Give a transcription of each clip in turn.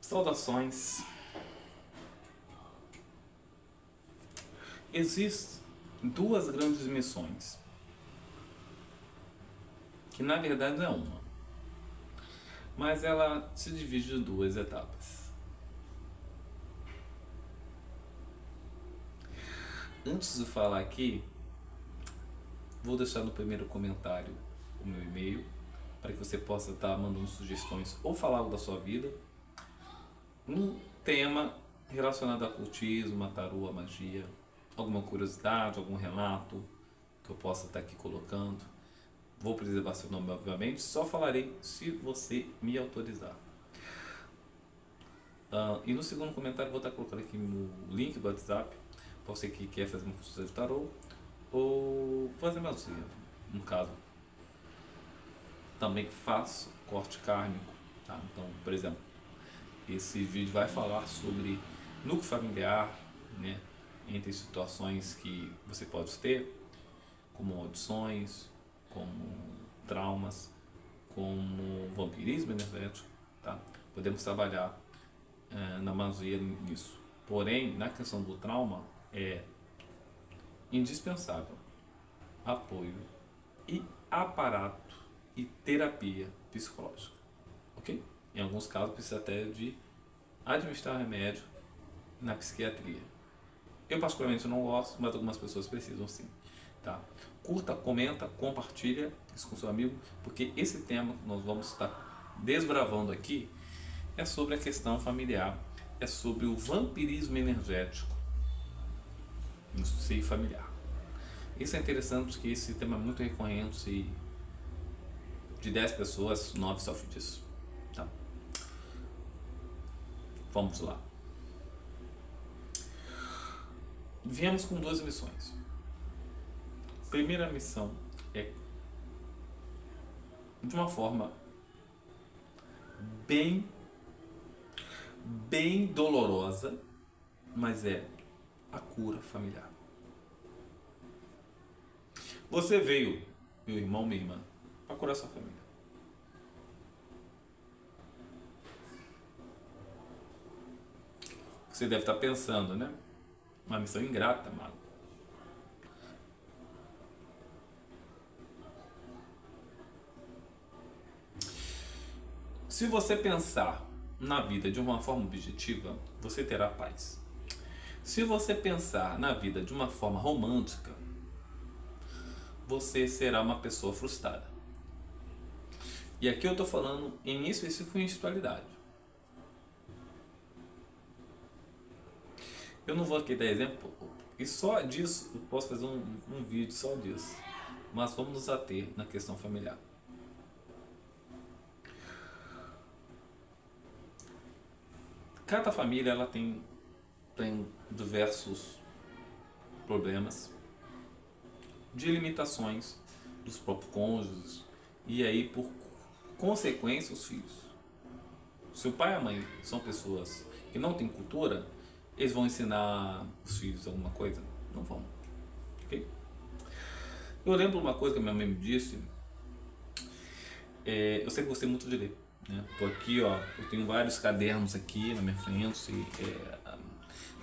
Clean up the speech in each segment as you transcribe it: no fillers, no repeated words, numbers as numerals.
Saudações. Existem duas grandes missões, que na verdade é uma, mas ela se divide em duas etapas. Antes de falar aqui, vou deixar no primeiro comentário o meu e-mail, para que você possa estar mandando sugestões ou falar algo da sua vida, um tema relacionado a ocultismo, a tarô, a magia, alguma curiosidade, algum relato que eu possa estar aqui colocando. Vou preservar seu nome, obviamente, só falarei se você me autorizar. E no segundo comentário vou estar colocando aqui o link do WhatsApp para você que quer fazer uma consulta de tarô ou fazer magia, no caso. Também faço corte kármico, tá? Então, por exemplo, esse vídeo vai falar sobre núcleo familiar, né? Entre situações que você pode ter, como maldições, como traumas, como vampirismo energético, tá? Podemos trabalhar na magia nisso. Porém, na questão do trauma, é indispensável apoio e aparato e terapia psicológica, ok? Em alguns casos precisa até de administrar remédio na psiquiatria. Eu particularmente não gosto, mas algumas pessoas precisam sim, tá? Curta, comenta, compartilha isso com seu amigo, porque esse tema que nós vamos estar desbravando aqui é sobre a questão familiar, é sobre o vampirismo energético no seio familiar. Isso é interessante porque esse tema é muito recorrente e de 10 pessoas, 9 sofrem disso, tá? Vamos lá. Viemos com duas missões. Primeira missão é de uma forma bem dolorosa, mas é a cura familiar. Você veio, meu irmão, minha irmã, para curar sua família. Você deve estar pensando, né? Uma missão ingrata, mago. Se você pensar na vida de uma forma objetiva, você terá paz. Se você pensar na vida de uma forma romântica, você será uma pessoa frustrada. E aqui eu estou falando em específico em espiritualidade. Eu não vou aqui dar exemplo, e só disso eu posso fazer um vídeo só disso. Mas vamos nos ater na questão familiar. Cada família ela tem diversos problemas de limitações dos próprios cônjuges e aí por consequência os filhos. Se o pai e a mãe são pessoas que não têm cultura, eles vão ensinar os filhos alguma coisa? Não vão, ok? Eu lembro uma coisa que a minha mãe me disse. Eu sempre gostei muito de ler, né? Tô aqui, ó, eu tenho vários cadernos aqui na minha frente,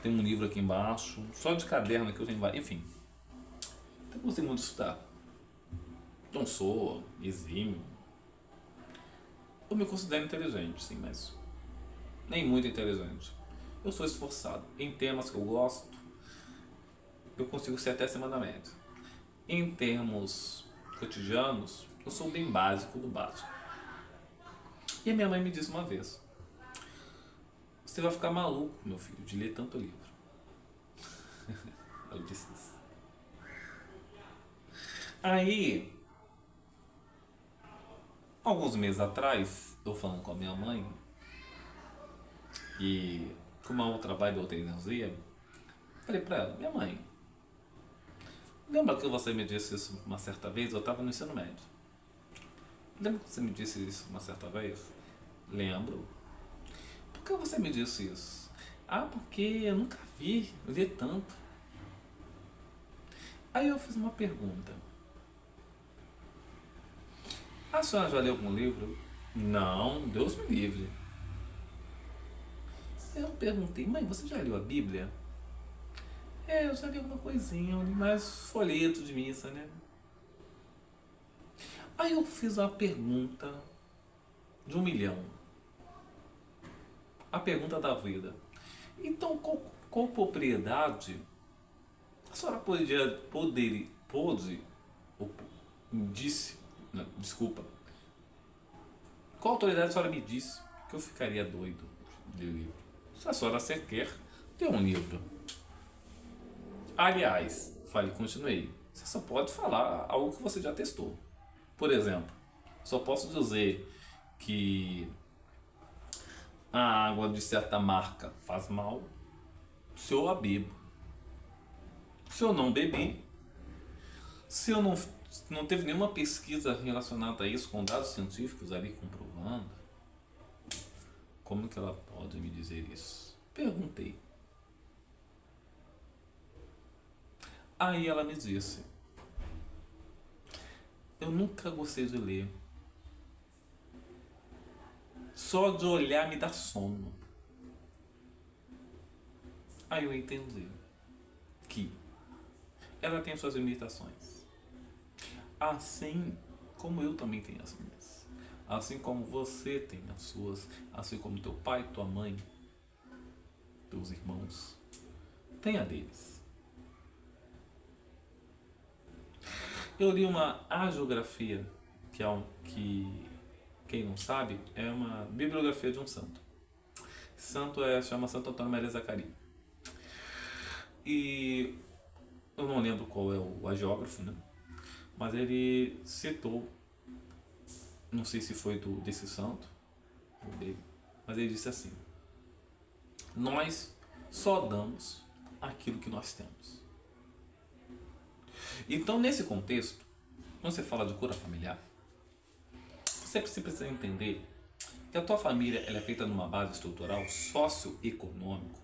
tem um livro aqui embaixo, só de caderno aqui eu tenho vários, enfim. Eu gostei muito de estudar. Não sou exímio. Eu me considero inteligente, sim, mas nem muito inteligente. Eu sou esforçado. Em temas que eu gosto, eu consigo ser até acima da média. Em termos cotidianos, eu sou bem básico do básico. E a minha mãe me disse uma vez: você vai ficar maluco, meu filho, de ler tanto livro. Ela disse isso. Aí, alguns meses atrás, eu falando com a minha mãe, e com uma outra vibe, outra energia, falei pra ela: minha mãe, lembra que você me disse isso uma certa vez? Eu estava no ensino médio. Lembra que você me disse isso uma certa vez? Lembro. Por que você me disse isso? Ah, porque eu nunca vi ler tanto. Aí eu fiz uma pergunta: a senhora já leu algum livro? Não, Deus me livre. Eu perguntei, mãe, você já leu a Bíblia? É, eu já li alguma coisinha, eu li mais folheto de missa, né? Aí eu fiz uma pergunta de 1 milhão. A pergunta da vida. Então, qual propriedade a senhora pôde, ou disse, não, desculpa, qual autoridade a senhora me disse que eu ficaria doido de livro? Se a senhora quer ter um livro. Aliás, continuei. Você só pode falar algo que você já testou. Por exemplo, só posso dizer que a água de certa marca faz mal se eu a bebo. Se eu não bebi, se eu não teve nenhuma pesquisa relacionada a isso com dados científicos ali comprovando, como que ela pode me dizer isso? Perguntei. Aí ela me disse: eu nunca gostei de ler. Só de olhar me dá sono. Aí eu entendi que ela tem suas limitações. Assim como eu também tenho as minhas. Assim como você tem as suas. Assim como teu pai, tua mãe, teus irmãos. Tem a deles. Eu li uma hagiografia, que quem não sabe, é uma bibliografia de um santo. Chama Santo Antônio Maria Zaccaria. E eu não lembro qual é o agiógrafo, né? Mas ele citou, não sei se foi desse santo, dele, mas ele disse assim: nós só damos aquilo que nós temos. Então, nesse contexto, quando você fala de cura familiar, você precisa entender que a tua família ela é feita numa base estrutural socioeconômico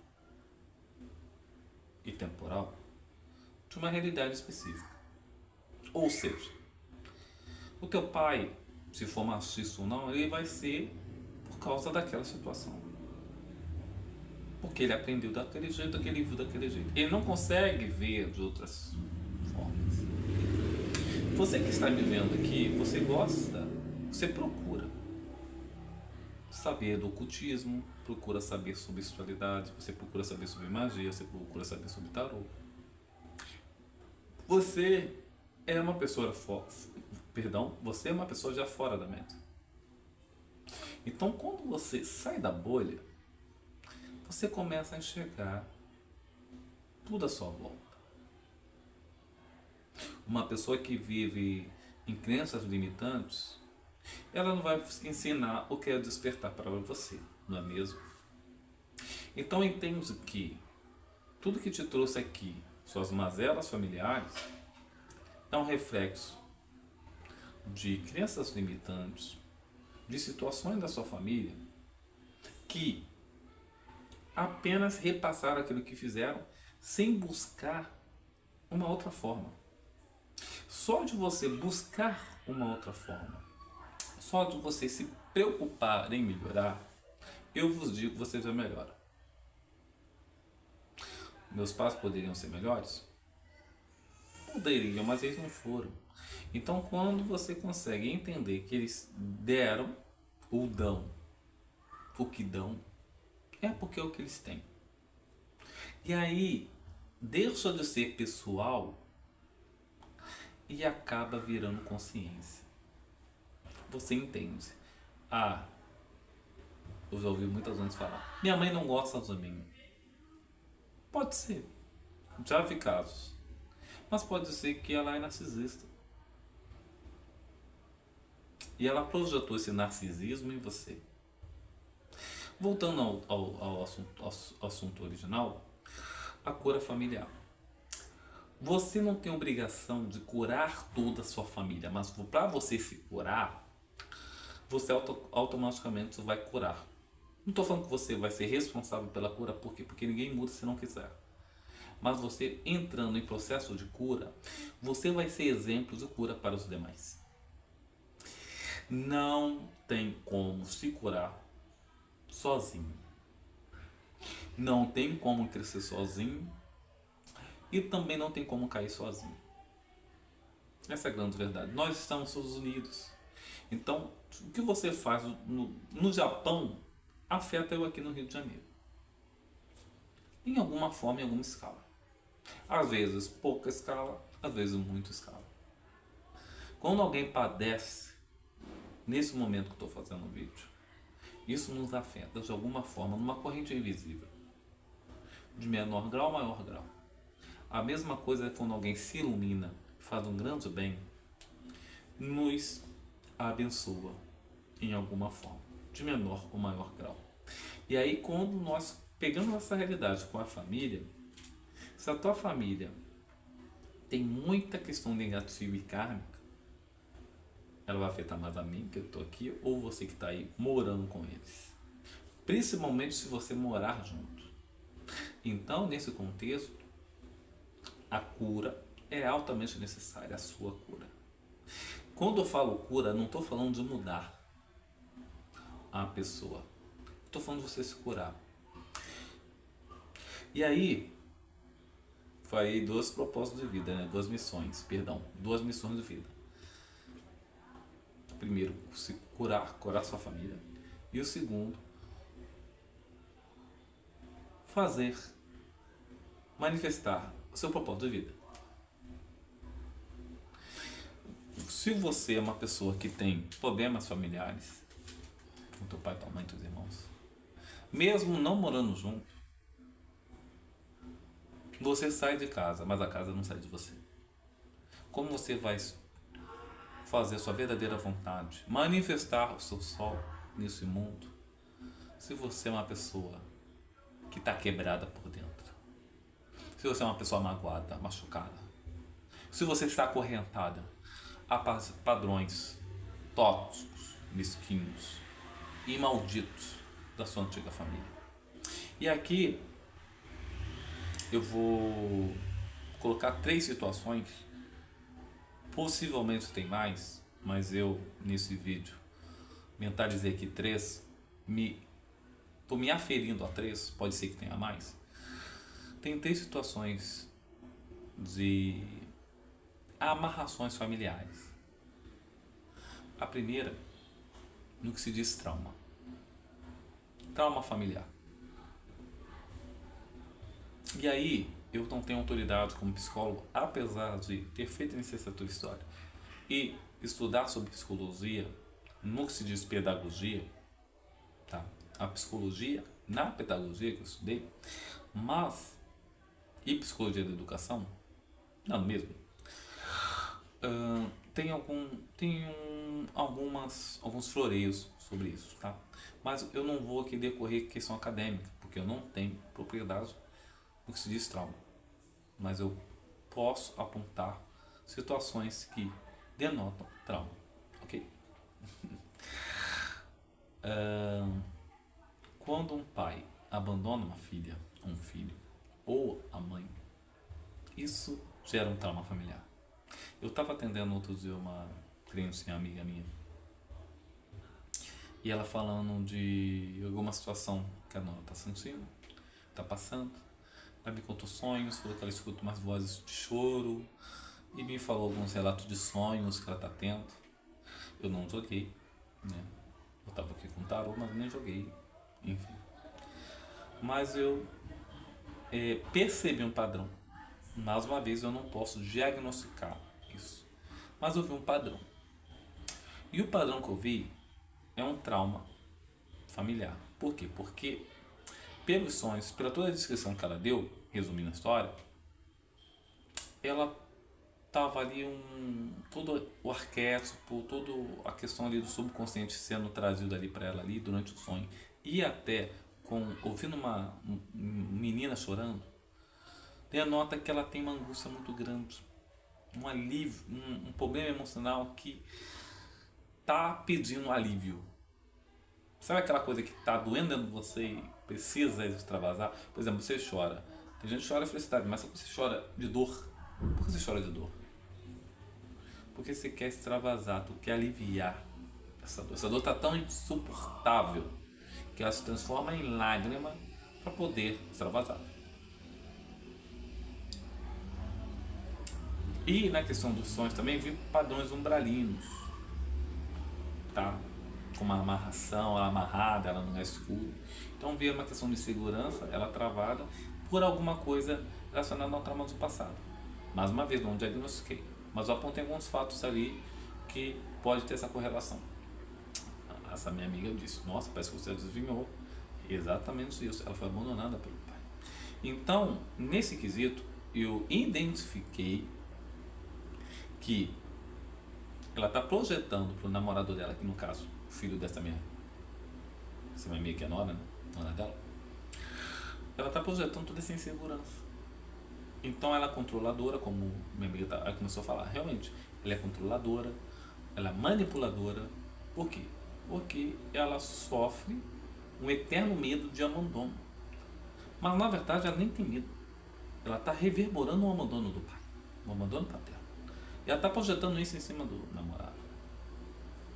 e temporal de uma realidade específica. Ou seja, o teu pai, se for machista ou não, ele vai ser por causa daquela situação. Porque ele aprendeu daquele jeito, ele viu daquele jeito. Ele não consegue ver de outras formas. Você que está me vendo aqui, você gosta, você procura saber do ocultismo, procura saber sobre espiritualidade, você procura saber sobre magia, você procura saber sobre tarô. Você é uma pessoa você é uma pessoa já fora da média. Então, quando você sai da bolha, você começa a enxergar tudo à sua volta. Uma pessoa que vive em crenças limitantes, ela não vai ensinar o que é despertar para você, não é mesmo? Então entende que tudo que te trouxe aqui, suas mazelas familiares, é um reflexo de crenças limitantes, de situações da sua família que apenas repassaram aquilo que fizeram sem buscar uma outra forma. Só de você buscar uma outra forma, só de você se preocupar em melhorar, eu vos digo que você já melhora. Meus pais poderiam ser melhores? Poderiam, mas eles não foram. Então, quando você consegue entender que eles deram ou dão o que dão, é porque é o que eles têm. E aí, deixa de ser pessoal e acaba virando consciência. Você entende. Ah, eu já ouvi muitas vezes falar: minha mãe não gosta de mim. Pode ser. Já vi casos. Mas pode ser que ela é narcisista. E ela projetou esse narcisismo em você. Voltando ao assunto original, a cura familiar. Você não tem obrigação de curar toda a sua família, mas para você se curar, você automaticamente vai curar. Não estou falando que você vai ser responsável pela cura, por quê? Porque ninguém muda se não quiser. Mas você entrando em processo de cura, você vai ser exemplo de cura para os demais. Não tem como se curar sozinho. não tem como crescer sozinho e também não tem como cair sozinho. Essa é a grande verdade. Nós estamos todos unidos. Então, o que você faz no Japão afeta eu aqui no Rio de Janeiro. Em alguma forma, em alguma escala. Às vezes pouca escala, às vezes muita escala. Quando alguém padece, nesse momento que eu estou fazendo o vídeo, isso nos afeta de alguma forma, numa corrente invisível. De menor grau, maior grau. A mesma coisa é quando alguém se ilumina, faz um grande bem, nos abençoa em alguma forma, de menor ou maior grau. E aí, quando nós pegamos essa realidade com a família, se a tua família tem muita questão negativa e kármica, ela vai afetar mais a mim, que eu estou aqui, ou você que está aí morando com eles. Principalmente se você morar junto. Então, nesse contexto, a cura é altamente necessária, a sua cura. Quando eu falo cura, não estou falando de mudar a pessoa. Estou falando de você se curar. E aí, falei dois propósitos de vida, né? Duas missões de vida. Primeiro, se curar sua família. E o segundo, manifestar o seu propósito de vida. Se você é uma pessoa que tem problemas familiares, com teu pai, tua mãe, teus irmãos, mesmo não morando junto, você sai de casa, mas a casa não sai de você. Como você vai fazer a sua verdadeira vontade, manifestar o seu sol nesse mundo, se você é uma pessoa que está quebrada por dentro? Se você é uma pessoa magoada, machucada, se você está acorrentada a padrões tóxicos, mesquinhos e malditos da sua antiga família. E aqui eu vou colocar 3 situações, possivelmente tem mais, mas eu nesse vídeo mentalizei aqui 3, estou me aferindo a 3, pode ser que tenha mais. Tem 3 situações de amarrações familiares. A primeira, no que se diz trauma. Trauma familiar. E aí, eu não tenho autoridade como psicólogo, apesar de ter feito licenciatura em História e estudar sobre psicologia, no que se diz pedagogia, tá? A psicologia, na pedagogia que eu estudei, mas, e psicologia da educação, não mesmo, alguns floreios sobre isso, tá? Mas eu não vou aqui decorrer questão acadêmica, porque eu não tenho propriedade no que se diz trauma. Mas eu posso apontar situações que denotam trauma, ok? Quando um pai abandona uma filha, um filho, ou a mãe, isso gera um trauma familiar. Eu estava atendendo outro dia uma cliente, amiga minha, e ela falando de alguma situação que ela está sentindo, está passando. Ela me contou sonhos, falou que ela escuta umas vozes de choro e me falou alguns relatos de sonhos que ela está tendo. Eu não joguei, né? Eu estava aqui com o tarô, mas nem joguei, enfim. Mas eu percebi um padrão. Mais uma vez, eu não posso diagnosticar isso, mas eu vi um padrão. E o padrão que eu vi é um trauma familiar. Por quê? Porque pelos sonhos, pela toda a descrição que ela deu, resumindo a história, ela tava ali todo o arquétipo, toda a questão ali do subconsciente sendo trazido ali para ela ali durante o sonho, e até ouvindo uma menina chorando, denota que ela tem uma angústia muito grande, um alívio, um problema emocional que tá pedindo alívio. Sabe aquela coisa que tá doendo dentro de você e precisa extravasar? Por exemplo, você chora. Tem gente que chora de felicidade, mas se você chora de dor, por que você chora de dor? Porque você quer extravasar, tu quer aliviar essa dor. Essa dor tá tão insuportável que ela se transforma em lágrima para poder extravasar. E na questão dos sonhos também vi padrões umbralinos, tá? Com uma amarração, ela amarrada, ela não é escura. Então vi uma questão de segurança, ela travada por alguma coisa relacionada ao trauma do passado. Mais uma vez, não diagnostiquei, mas eu apontei alguns fatos ali que pode ter essa correlação. Essa minha amiga disse, nossa, parece que você adivinhou. Exatamente isso, ela foi abandonada pelo pai. Então, nesse quesito, eu identifiquei que ela está projetando para o namorado dela, que no caso, o filho essa minha amiga que é nora, né? Nora dela, ela está projetando toda essa insegurança. Então ela é controladora, como minha amiga começou a falar, realmente, ela é controladora, ela é manipuladora. Por quê? Porque ela sofre um eterno medo de abandono. Mas na verdade ela nem tem medo. Ela está reverberando o abandono do pai, o abandono paterno. E ela está projetando isso em cima do namorado.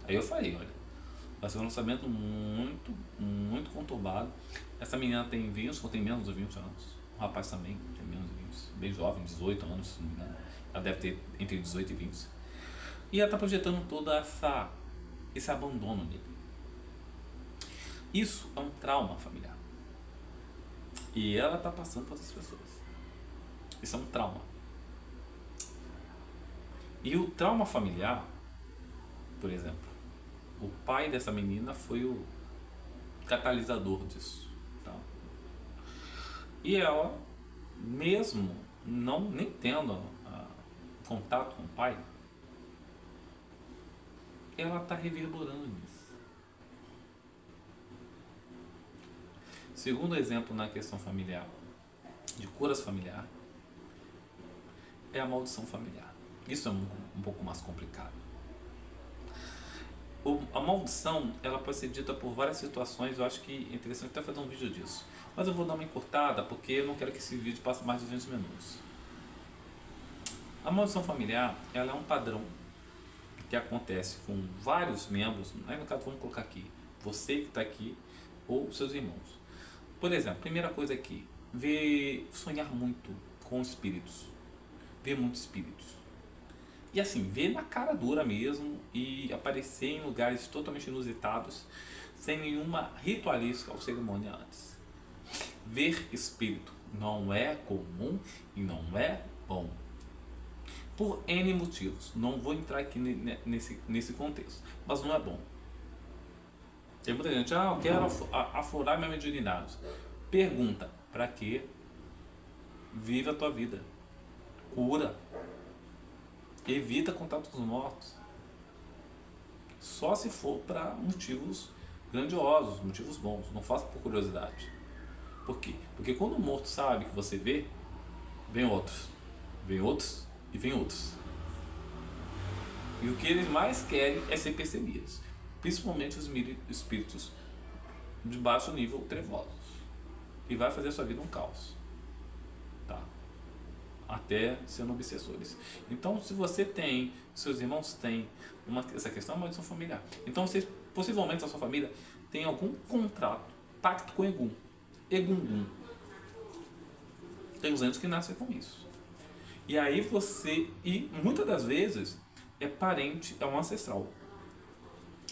Aí eu falei, olha, vai ser um lançamento muito, muito conturbado. Essa menina tem 20, ou tem menos de 20 anos. O rapaz também tem menos de 20, bem jovem, 18 anos, se não me engano. Ela deve ter entre 18 e 20. E ela está projetando todo esse abandono dele. Isso é um trauma familiar. E ela está passando para outras pessoas. Isso é um trauma. E o trauma familiar, por exemplo, o pai dessa menina foi o catalisador disso. Tá? E ela, mesmo nem tendo contato com o pai, ela está reverberando nisso. Segundo exemplo na questão familiar, de curas familiar, é a maldição familiar. Isso é um pouco mais complicado. A maldição, ela pode ser dita por várias situações. Eu acho que é interessante até fazer um vídeo disso. Mas eu vou dar uma encurtada, porque eu não quero que esse vídeo passe mais de 20 minutos. A maldição familiar, ela é um padrão que acontece com vários membros. Aí no caso, vamos colocar aqui, você que está aqui, ou seus irmãos. Por exemplo, primeira coisa aqui, sonhar muito com espíritos. Ver muitos espíritos. E assim, ver na cara dura mesmo e aparecer em lugares totalmente inusitados, sem nenhuma ritualística ou cerimônia antes. Ver espírito não é comum e não é bom. Por N motivos. Não vou entrar aqui nesse contexto, mas não é bom. Tem muita gente, eu quero aflorar minha mediunidade. Pergunta, para quê? Vive a tua vida. Cura. Evita contato com os mortos. Só se for para motivos grandiosos, motivos bons. Não faça por curiosidade. Por quê? Porque quando o morto sabe que você vê, vem outros. Vem outros e vem outros. E o que eles mais querem é ser percebidos. Principalmente os espíritos de baixo nível trevosos. E vai fazer a sua vida um caos. Tá? Até sendo obsessores. Então, se você tem, seus irmãos têm essa questão, é uma maldição familiar. Então, vocês, possivelmente a sua família tem algum contrato, pacto com Egum. Egungun. Tem uns anos que nascem com isso. E aí e muitas das vezes é parente, é um ancestral.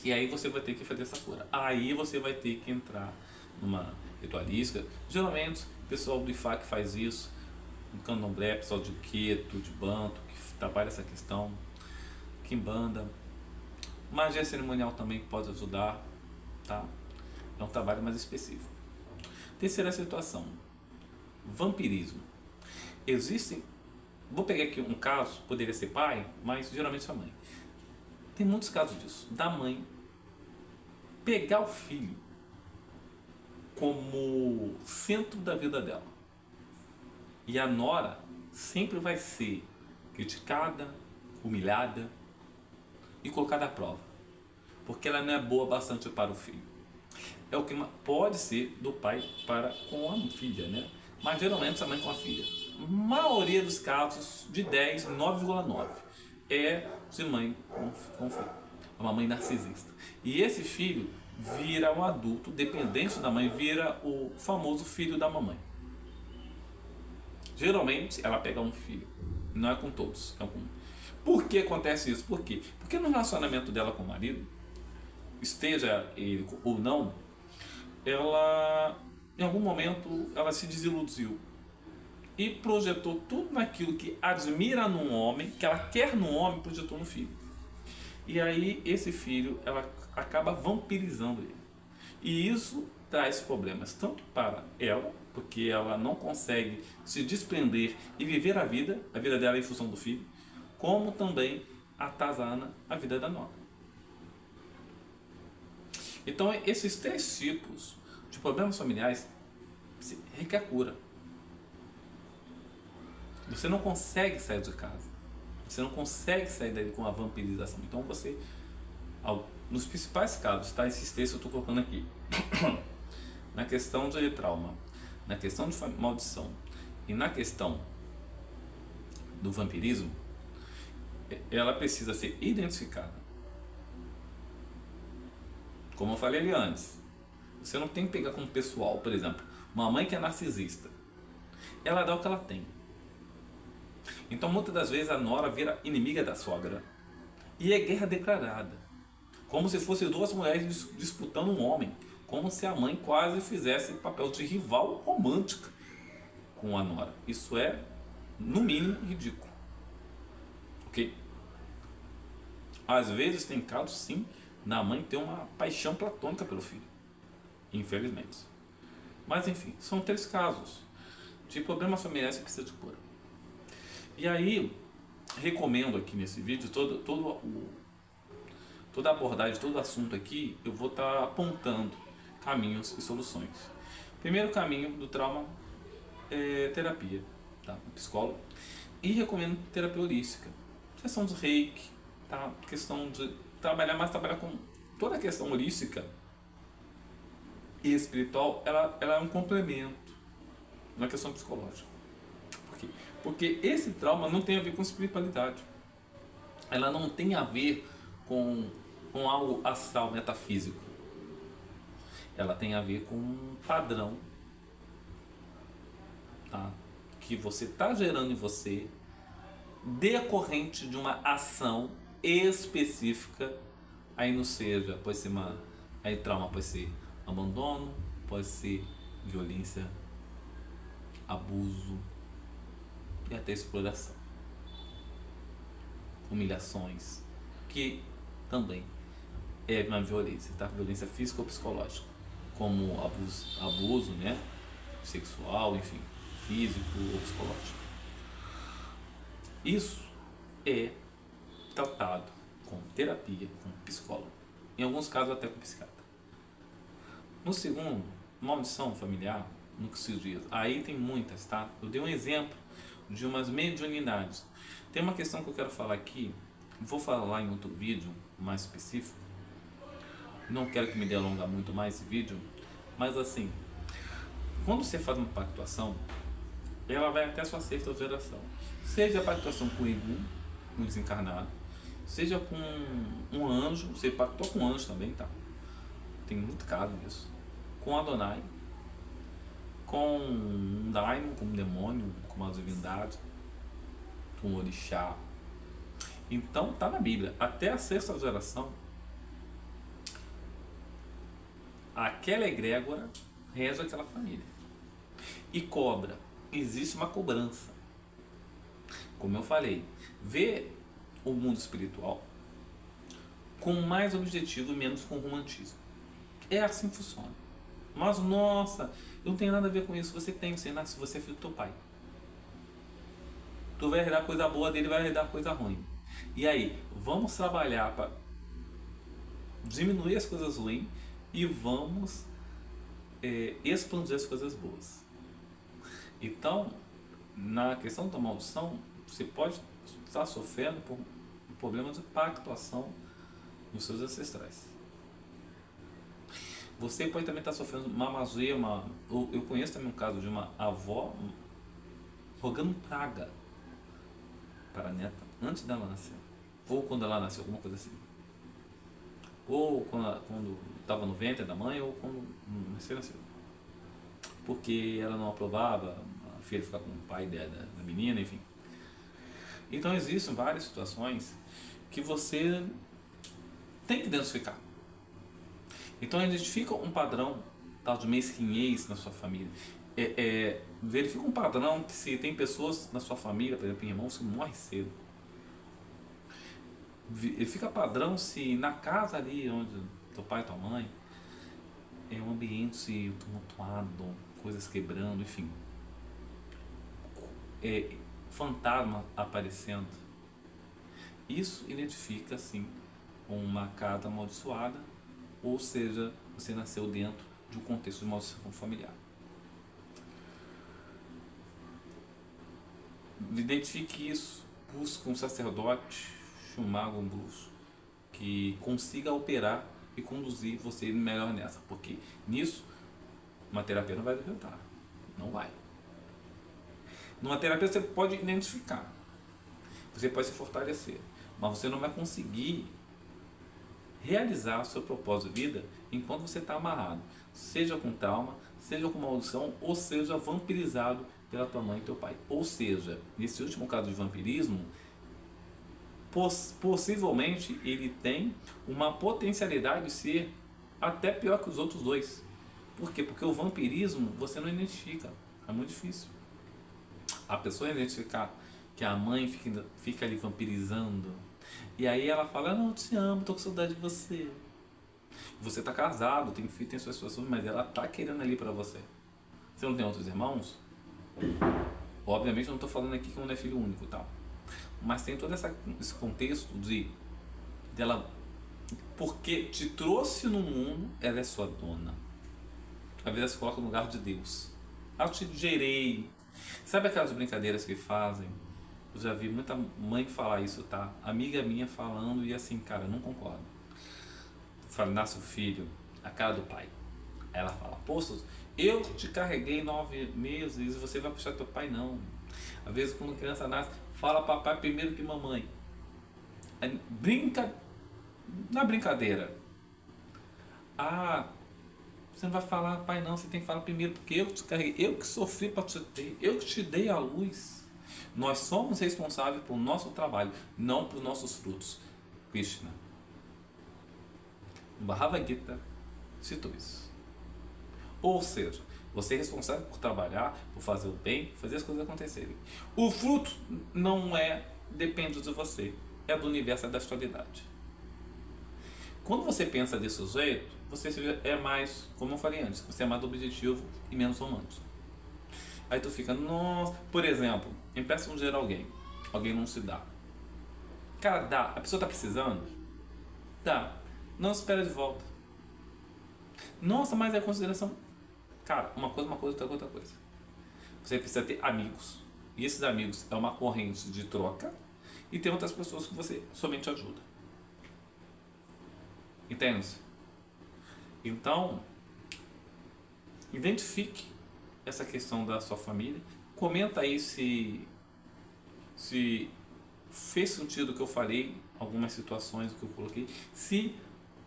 E aí você vai ter que fazer essa cura. Aí você vai ter que entrar numa ritualística. Geralmente o pessoal do IFAC faz isso, no candomblé, pessoal de Queto, de Banto, que trabalha essa questão, Quimbanda, magia cerimonial também que pode ajudar, tá? É um trabalho mais específico. Terceira situação, vampirismo. Existem, vou pegar aqui um caso, poderia ser pai, mas geralmente é mãe. Tem muitos casos disso, da mãe pegar o filho como centro da vida dela. E a nora sempre vai ser criticada, humilhada e colocada à prova. Porque ela não é boa bastante para o filho. É o que pode ser do pai para com a filha, né? Mas geralmente a mãe com a filha. A maioria dos casos, de 10, 9,9 é de mãe com filho. É uma mãe narcisista. E esse filho vira um adulto dependente da mãe, vira o famoso filho da mamãe. Geralmente ela pega um filho, não é com todos, é com... Por que acontece isso? Por quê? Porque no relacionamento dela com o marido, esteja ele ou não, ela em algum momento ela se desiludiu e projetou tudo naquilo que admira num homem, que ela quer num homem, projetou no filho. E aí esse filho, ela acaba vampirizando ele. E isso traz problemas tanto para ela, porque ela não consegue se desprender e viver a vida dela em função do filho, como também atazana a vida da nora. Então esses 3 tipos de problemas familiares requer cura. Você não consegue sair de casa. Você não consegue sair dali com a vampirização. Então você, nos principais casos, tá? Esses textos eu estou colocando aqui. Na questão de trauma, na questão de maldição e na questão do vampirismo, ela precisa ser identificada. Como eu falei ali antes, você não tem que pegar como pessoal. Por exemplo, uma mãe que é narcisista, ela dá o que ela tem. Então muitas das vezes a nora vira inimiga da sogra e é guerra declarada, como se fossem 2 mulheres disputando um homem, como se a mãe quase fizesse papel de rival romântica com a nora. Isso é, no mínimo, ridículo. Ok? Às vezes tem casos, sim, da mãe ter uma paixão platônica pelo filho, infelizmente. Mas enfim, são 3 casos de problemas familiares que precisa de cura. E aí, recomendo aqui nesse vídeo, toda a abordagem, todo o assunto aqui, eu vou estar apontando caminhos e soluções. Primeiro caminho do trauma é terapia, tá? Psicólogo. E recomendo terapia holística. Questão do reiki, tá? Questão de trabalhar com toda a questão holística e espiritual, ela é um complemento na questão psicológica. Por quê? Porque esse trauma não tem a ver com espiritualidade. Ela não tem a ver com algo astral, metafísico. Ela tem a ver com um padrão, tá? Que você está gerando em você decorrente de uma ação específica. Aí não seja, pode ser aí trauma pode ser abandono, pode ser violência, abuso e até exploração, humilhações, que também é uma violência, tá? Violência física ou psicológica, como abuso, né? Sexual, enfim, físico ou psicológico. Isso é tratado com terapia, com psicólogo, em alguns casos até com psiquiatra. No segundo, maldição familiar, no que se diz, aí tem muitas, tá? Eu dei um exemplo de umas mediunidades. Tem uma questão que eu quero falar aqui, vou falar em outro vídeo mais específico, não quero que me dê alongar muito mais esse vídeo, mas assim, quando você faz uma pactuação, ela vai até a sua 6ª geração, seja a pactuação com o Egum, um desencarnado, seja com um anjo, você pactua com um anjo também, tá? Tem muito caso nisso, com Adonai, com um daimon, com um demônio, com uma divindade, com um orixá. Então tá na Bíblia, até a 6ª geração, aquela egrégora rege aquela família e cobra, existe uma cobrança. Como eu falei, vê o mundo espiritual com mais objetivo e menos com romantismo. É assim que funciona. Mas nossa, eu não tenho nada a ver com isso. Você tem, você nasce, você é filho do teu pai. Tu vai herdar coisa boa dele, vai herdar coisa ruim. E aí, vamos trabalhar para diminuir as coisas ruins e vamos expandir as coisas boas. Então, na questão da maldição, você pode estar sofrendo por um problema de pactuação nos seus ancestrais. Você pode também estar sofrendo uma magia, eu conheço também um caso de uma avó rogando praga para a neta antes dela nascer, ou quando ela nasceu, alguma coisa assim. ou quando estava no ventre da mãe, ou quando recém-nasceu. Porque ela não aprovava a filha ficar com o pai da menina, enfim. Então existem várias situações que você tem que identificar. Então identifica um padrão tal de mesquinhez na sua família. Verifica um padrão que se tem pessoas na sua família, por exemplo, irmãos que morrem cedo. Verifica padrão se na casa ali onde teu pai e tua mãe é um ambiente tumultuado, coisas quebrando, enfim. Fantasma aparecendo. Isso identifica, sim, uma casa amaldiçoada, ou seja, você nasceu dentro de um contexto de maldição familiar. Identifique isso, busque um sacerdote, um mago, um bruxo, que consiga operar e conduzir você melhor nessa, porque nisso uma terapia não vai adiantar, não vai. Numa terapia você pode identificar, você pode se fortalecer, mas você não vai conseguir realizar o seu propósito de vida enquanto você está amarrado, seja com trauma, seja com maldição, ou seja vampirizado pela tua mãe e teu pai. Ou seja, nesse último caso de vampirismo, possivelmente ele tem uma potencialidade de ser até pior que os outros dois. Por quê? Porque o vampirismo você não identifica, é muito difícil. A pessoa identificar que a mãe fica ali vampirizando, e aí ela fala, não, eu te amo, tô com saudade de você. Você tá casado, tem filho, tem suas situações, mas ela tá querendo ali pra você. Você não tem outros irmãos? Obviamente eu não tô falando aqui que um não é filho único, tal. Mas tem todo esse contexto de dela, porque te trouxe no mundo, ela é sua dona. Às vezes ela se coloca no lugar de Deus. Eu te gerei. Sabe aquelas brincadeiras que fazem? Eu já vi muita mãe falar isso, tá? Amiga minha falando e assim, cara, eu não concordo. Fala, nasce o filho, a cara do pai. Aí ela fala, poxa, eu te carreguei 9 meses e você vai puxar teu pai, não. Às vezes quando a criança nasce, fala papai primeiro que mamãe. Aí, na brincadeira. Ah, você não vai falar pai não, você tem que falar primeiro, porque eu que te carreguei, eu que sofri para te ter, eu que te dei a luz. Nós somos responsáveis por nosso trabalho, não por nossos frutos. Krishna. Bhagavad Gita citou isso. Ou seja, você é responsável por trabalhar, por fazer o bem, fazer as coisas acontecerem. O fruto não depende de você, é do universo, é da atualidade. Quando você pensa desse jeito, você é mais, como eu falei antes, você é mais objetivo e menos romântico. Aí tu fica, nossa, por exemplo, empresta um dinheiro a alguém não se dá. Cara, dá, a pessoa tá precisando? Dá, não espera de volta. Nossa, mas é consideração. Cara, uma coisa, outra coisa. Você precisa ter amigos. E esses amigos é uma corrente de troca. E tem outras pessoas que você somente ajuda. Entende? Então, identifique essa questão da sua família. Comenta aí se fez sentido o que eu falei, algumas situações que eu coloquei. Se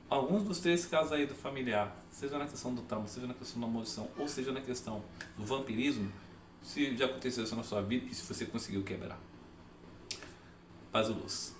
alguns dos 3 casos aí do familiar, seja na questão do trauma, seja na questão da maldição, ou seja na questão do vampirismo, se já aconteceu isso na sua vida e se você conseguiu quebrar. Paz e luz.